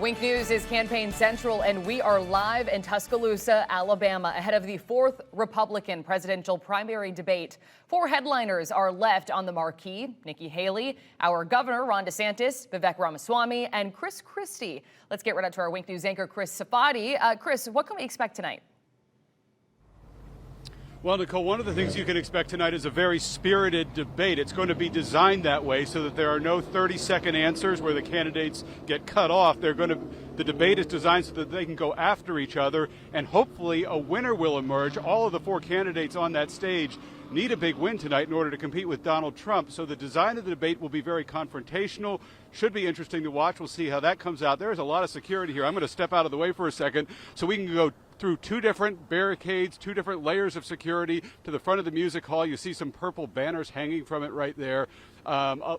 Wink News is Campaign Central, and we are live in Tuscaloosa, Alabama, ahead of the fourth Republican presidential primary debate. Four headliners are left on the marquee: Nikki Haley, our governor, Ron DeSantis, Vivek Ramaswamy, and Chris Christie. Let's get right out to our Wink News anchor, Chris Safadi. Chris, what can we expect tonight? Well, Nicole, one of the things you can expect tonight is a very spirited debate. It's going to be designed that way so that there are no 30-second answers where the candidates get cut off. The debate is designed so that they can go after each other, and hopefully a winner will emerge. All of the four candidates on that stage need a big win tonight in order to compete with Donald Trump. So the design of the debate will be very confrontational. Should be interesting to watch. We'll see how that comes out. There's a lot of security here. I'm going to step out of the way for a second so we can go through two different barricades, two different layers of security to the front of the music hall. You see some purple banners hanging from it right there.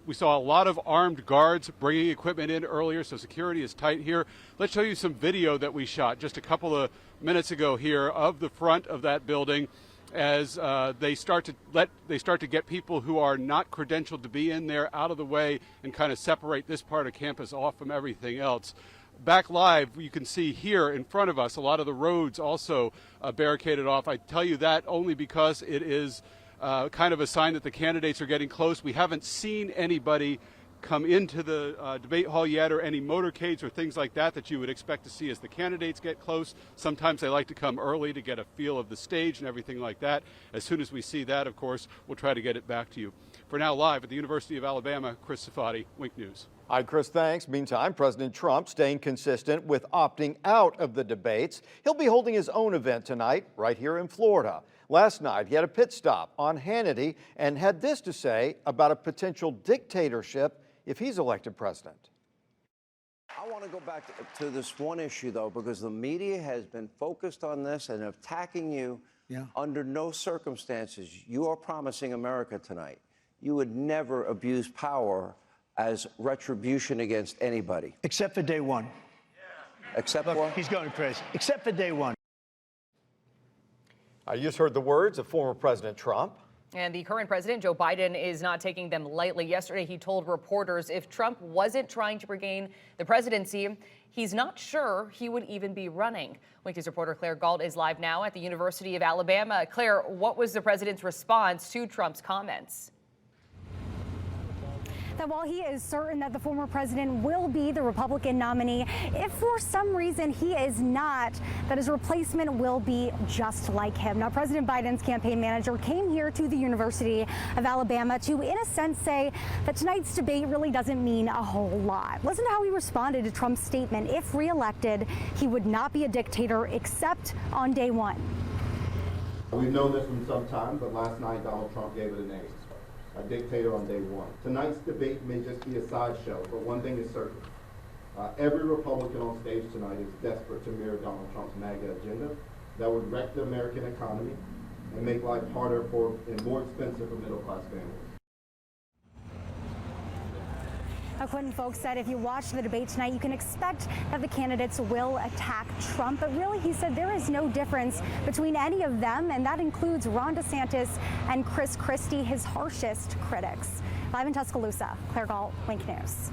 We saw a lot of armed guards bringing equipment in earlier, so security is tight here. Let's show you some video that we shot just a couple of minutes ago here of the front of that building as they start to get people who are not credentialed to be in there out of the way and kind of separate this part of campus off from everything else. Back live, you can see here in front of us a lot of the roads also barricaded off. I tell you that only because it is kind of a sign that the candidates are getting close. We haven't seen anybody come into the debate hall yet, or any motorcades or things like that you would expect to see as the candidates get close. Sometimes they like to come early to get a feel of the stage and everything like that. As soon as we see that, of course, we'll try to get it back to you. For now, live at the University of Alabama, Chris Safadi, Wink News. All right, Chris, thanks. Meantime, President Trump staying consistent with opting out of the debates. He'll be holding his own event tonight right here in Florida. Last night, he had a pit stop on Hannity and had this to say about a potential dictatorship if he's elected president. I want to go back to this one issue, though, because the media has been focused on this and attacking you. Under no circumstances. You are promising America tonight you would never abuse power as retribution against anybody. Except for day one. Except Look, what? he's going crazy. Except for day one. You just heard the words of former President Trump. And the current president, Joe Biden, is not taking them lightly. Yesterday, he told reporters if Trump wasn't trying to regain the presidency, he's not sure he would even be running. Wink News reporter Claire Galt is live now at the University of Alabama. Claire, what was the president's response to Trump's comments? That while he is certain that the former president will be the Republican nominee, if for some reason he is not, that his replacement will be just like him. Now, President Biden's campaign manager came here to the University of Alabama to, in a sense, say that tonight's debate really doesn't mean a whole lot. Listen to how he responded to Trump's statement. If reelected, he would not be a dictator except on day one. We've known this for some time, but last night Donald Trump gave it a name. A dictator on day one. Tonight's debate may just be a sideshow, but one thing is certain. Every Republican on stage tonight is desperate to mirror Donald Trump's MAGA agenda that would wreck the American economy and make life harder for and more expensive for middle-class families. Quentin Folks said if you watch the debate tonight, you can expect that the candidates will attack Trump. But really, he said there is no difference between any of them, and that includes Ron DeSantis and Chris Christie, his harshest critics. Live in Tuscaloosa, Claire Galt, Wink News.